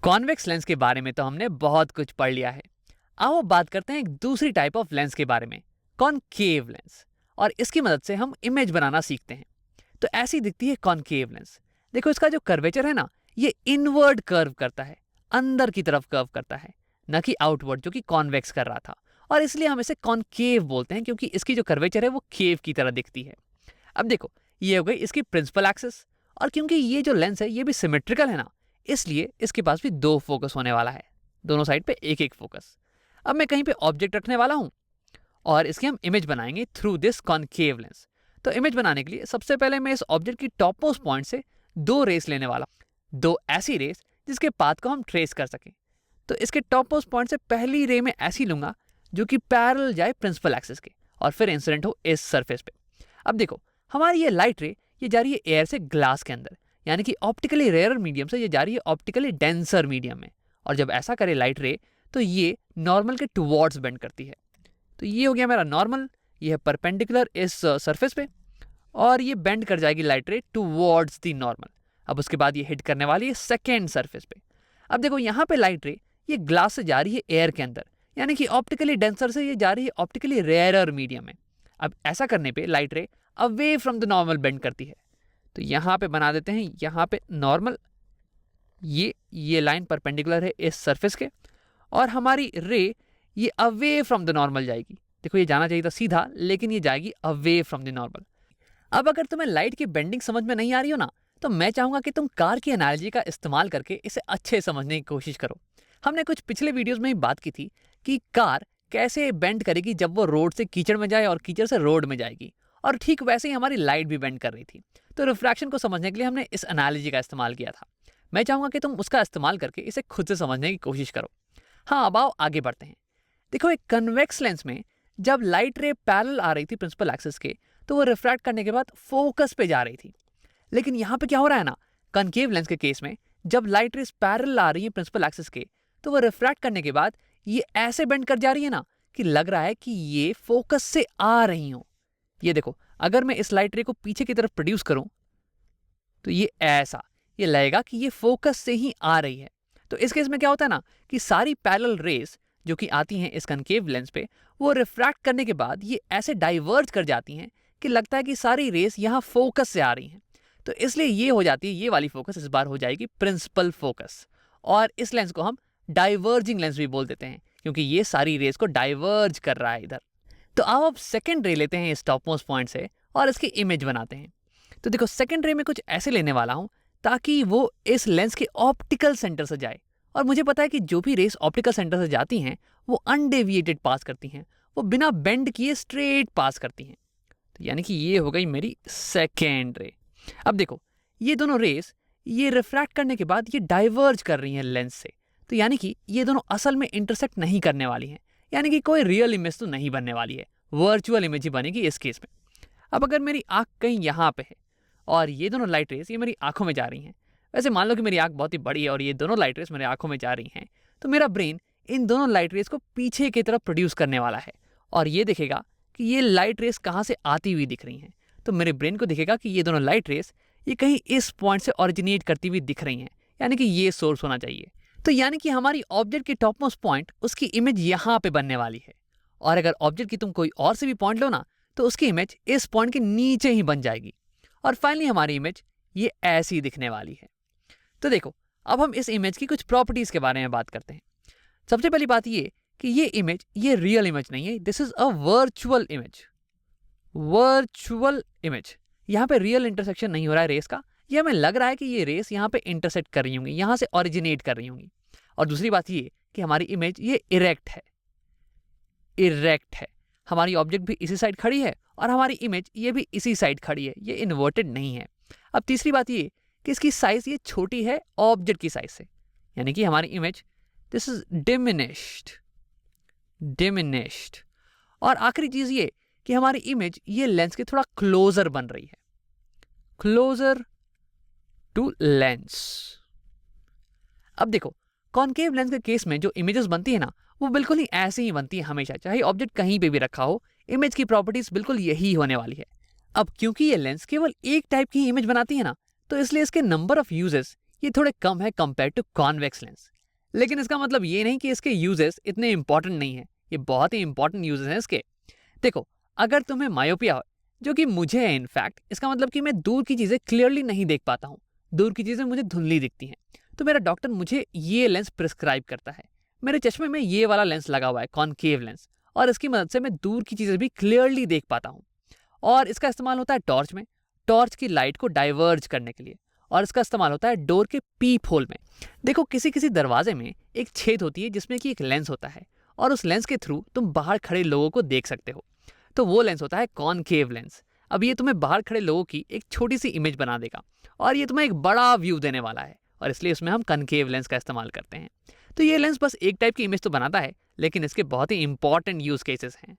Convex lens के बारे में तो हमने बहुत कुछ पढ़ लिया है। आओ बात करते हैं एक दूसरी टाइप ऑफ लेंस के बारे में, कॉनकेव लेंस। और इसकी मदद से हम इमेज बनाना सीखते हैं। तो ऐसी दिखती है कॉनकेव लेंस। देखो इसका जो कर्वेचर है ना, ये इनवर्ड कर्व करता है, अंदर की तरफ कर्व करता है, न कि आउटवर्ड जो कि कॉन्वेक्स कर रहा था। और इसलिए हम इसे कॉनकेव बोलते हैं, क्योंकि इसकी जो कर्वेचर है वो केव की तरह दिखती है। अब देखो, ये हो गई इसकी प्रिंसिपल एक्सिस। और क्योंकि ये जो लेंस है ये भी सिमेट्रिकल है ना, इसलिए इसके पास भी दो फोकस होने वाला है, दोनों साइड पे एक एक फोकस। अब मैं कहीं पे ऑब्जेक्ट रखने वाला हूं और इसकी हम इमेज बनाएंगे थ्रू दिस कॉनकेव लेंस। तो इमेज बनाने के लिए सबसे पहले मैं इस ऑब्जेक्ट की टॉप मोस्ट पॉइंट से दो रेस लेने वाला हूं, दो ऐसी रेस जिसके पाथ को हम ट्रेस कर सकें। तो इसके टॉप मोस्ट पॉइंट से पहली रे में ऐसी लूंगा जो कि पैरेलल जाए प्रिंसिपल एक्सिस के और फिर इंसिडेंट हो इस सरफेस पे। अब देखो, हमारी ये लाइट रे ये जा रही है एयर से ग्लास के अंदर, यानी कि ऑप्टिकली रेयर मीडियम से ये जा रही है ऑप्टिकली डेंसर मीडियम में। और जब ऐसा करे लाइट रे, तो ये नॉर्मल के टुवर्ड्स बेंड करती है। तो ये हो गया मेरा नॉर्मल, ये है परपेंडिकुलर इस सरफेस पे, और ये बेंड कर जाएगी लाइट रे टुवर्ड्स दी नॉर्मल। अब उसके बाद ये हिट करने वाली है सेकेंड सरफेस पे। अब देखो यहाँ पे लाइट रे ये ग्लास से जा रही है एयर के अंदर, यानी कि ऑप्टिकली डेंसर से ये जा रही है ऑप्टिकली रेयरर मीडियम में। अब ऐसा करने पे लाइट रे away from the normal bend करती है। तो यहाँ पे बना देते हैं, यहाँ पे नॉर्मल, ये लाइन परपेंडिकुलर है इस सरफेस के, और हमारी रे ये अवे फ्रॉम द नॉर्मल जाएगी। देखो ये जाना चाहिए था सीधा, लेकिन ये जाएगी अवे फ्रॉम द नॉर्मल। अब अगर तुम्हें लाइट की बेंडिंग समझ में नहीं आ रही हो ना, तो मैं चाहूंगा कि तुम कार की एनालॉजी का इस्तेमाल करके इसे अच्छे समझने की कोशिश करो। हमने कुछ पिछले वीडियोस में ही बात की थी कि कार कैसे बेंड करेगी जब वो रोड से कीचड़ में जाए और कीचड़ से रोड में जाएगी, और ठीक वैसे ही हमारी लाइट भी बेंड कर रही थी। तो रिफ्रैक्शन को समझने के लिए हमने इस एनालॉजी का इस्तेमाल किया था। मैं चाहूंगा कि तुम उसका इस्तेमाल करके इसे खुद से समझने की कोशिश करो। हाँ, अब आओ आगे बढ़ते हैं। देखो, एक कन्वेक्स लेंस में जब लाइट रे पैरेलल आ रही थी प्रिंसिपल एक्सिस के, तो वो रिफ्रैक्ट करने के बाद फोकस पे जा रही थी। लेकिन यहाँ पे क्या हो रहा है ना, कनकेव लेंस के केस में जब लाइट रेस पैरेलल आ रही है प्रिंसिपल एक्सिस के, तो वो रिफ्रैक्ट करने के बाद ये ऐसे बेंड कर जा रही है ना कि लग रहा है कि ये फोकस से आ रही हो। ये देखो, अगर मैं इस लाइट रे को पीछे की तरफ प्रोड्यूस करूं, तो ये ऐसा ये लगेगा कि ये फोकस से ही आ रही है। तो इस केस में क्या होता है ना कि सारी पैरेलल रेस जो कि आती हैं इस कनकेव लेंस पे, वो रिफ्रैक्ट करने के बाद ये ऐसे डाइवर्ज कर जाती हैं कि लगता है कि सारी रेस यहाँ फोकस से आ रही हैं। तो इसलिए ये हो जाती है, ये वाली फोकस इस बार हो जाएगी प्रिंसिपल फोकस। और इस लेंस को हम डाइवर्जिंग लेंस भी बोल देते हैं, क्योंकि ये सारी रेस को डाइवर्ज कर रहा है इधर। तो आओ अब सेकेंड रे लेते हैं इस टॉप मोस्ट पॉइंट से और इसकी इमेज बनाते हैं। तो देखो, सेकेंड रे में कुछ ऐसे लेने वाला हूं ताकि वो इस लेंस के ऑप्टिकल सेंटर से जाए। और मुझे पता है कि जो भी रेस ऑप्टिकल सेंटर से जाती हैं वो अनडेविएटेड पास करती हैं, वो बिना बेंड किए स्ट्रेट पास करती हैं। तो यानी कि ये हो गई मेरी सेकेंड रे। अब देखो, ये दोनों रेस ये रिफ्रैक्ट करने के बाद ये डाइवर्ज कर रही हैं लेंस से। तो यानी कि ये दोनों असल में इंटरसेक्ट नहीं करने वाली हैं, यानी कि कोई रियल इमेज तो नहीं बनने वाली है, वर्चुअल इमेज ही बनेगी इस केस में। अब अगर मेरी आंख कहीं यहाँ पे है और ये दोनों लाइट रेस ये मेरी आंखों में जा रही हैं, वैसे मान लो कि मेरी आंख बहुत ही बड़ी है और ये दोनों लाइट रेस मेरी आंखों में जा रही हैं, तो मेरा ब्रेन इन दोनों लाइट रेस को पीछे की तरफ प्रोड्यूस करने वाला है और ये देखेगा कि ये लाइट रेस कहाँ से आती हुई दिख रही हैं। तो मेरे ब्रेन को दिखेगा कि ये दोनों लाइट रेस ये कहीं इस पॉइंट से ऑरिजिनेट करती हुई दिख रही हैं, यानी कि ये सोर्स होना चाहिए। तो यानी कि हमारी ऑब्जेक्ट की टॉप मोस्ट पॉइंट उसकी इमेज यहाँ पे बनने वाली है। और अगर ऑब्जेक्ट की तुम कोई और से भी पॉइंट लो ना, तो उसकी इमेज इस पॉइंट के नीचे ही बन जाएगी। और फाइनली हमारी इमेज ये ऐसी दिखने वाली है। तो देखो, अब हम इस इमेज की कुछ प्रॉपर्टीज के बारे में बात करते हैं। सबसे पहली बात ये कि ये इमेज ये रियल इमेज नहीं है, this is a virtual image. Virtual image, यहाँ पे रियल इंटरसेक्शन नहीं हो रहा है रेस का, ये हमें लग रहा है कि ये रेस यहाँ पे इंटरसेक्ट कर रही होंगी, यहाँ से ऑरिजिनेट कर रही होंगी। और दूसरी बात ये कि हमारी इमेज ये इरेक्ट है, इरेक्ट है। हमारी ऑब्जेक्ट भी इसी साइड खड़ी है और हमारी इमेज ये भी इसी साइड खड़ी है, ये इन्वर्टेड नहीं है। अब तीसरी बात ये कि इसकी साइज ये छोटी है ऑब्जेक्ट की साइज से, यानी कि हमारी image this is diminished, diminished. और आखिरी चीज ये कि हमारी इमेज ये लेंस के थोड़ा क्लोजर बन रही है, क्लोजर टू लेंस। अब देखो, कॉनकेव लेंस के केस में जो इमेजेस बनती है ना, वो बिल्कुल ही ऐसे ही बनती है हमेशा, चाहे ऑब्जेक्ट कहीं पे भी रखा हो, इमेज की प्रॉपर्टीज बिल्कुल यही होने वाली है। अब क्योंकि ये लेंस केवल एक टाइप की इमेज बनाती है ना, तो इसलिए इसके नंबर ऑफ यूजेस ये थोड़े कम है कंपेयर टू कॉन्वेक्स लेंस। लेकिन इसका मतलब ये नहीं कि इसके यूजेस इतने इंपॉर्टेंट नहीं है, ये बहुत ही इंपॉर्टेंट यूजेस हैं इसके। देखो, अगर तुम्हें मायोपिया हो, जो कि मुझे है इनफैक्ट, इसका मतलब कि मैं दूर की चीज़ें क्लियरली नहीं देख पाता हूँ, दूर की चीज़ें मुझे धुंधली दिखती हैं, तो मेरा डॉक्टर मुझे ये लेंस प्रिस्क्राइब करता है। मेरे चश्मे में ये वाला लेंस लगा हुआ है, कॉनकेव लेंस, और इसकी मदद से मैं दूर की चीज़ें भी क्लियरली देख पाता हूँ। और इसका इस्तेमाल होता है टॉर्च में, टॉर्च की लाइट को डाइवर्ज करने के लिए। और इसका इस्तेमाल होता है डोर के पीप होल में। देखो, किसी किसी दरवाजे में एक छेद होती है जिसमें कि एक लेंस होता है, और उस लेंस के थ्रू तुम बाहर खड़े लोगों को देख सकते हो। तो वो लेंस होता है कॉनकेव लेंस। अब ये तुम्हें बाहर खड़े लोगों की एक छोटी सी इमेज बना देगा, और ये तुम्हें एक बड़ा व्यू देने वाला है, और इसलिए इसमें हम कनकेव लेंस का इस्तेमाल करते हैं। तो ये लेंस बस एक टाइप की इमेज तो बनाता है, लेकिन इसके बहुत ही इंपॉर्टेंट यूज केसेस हैं।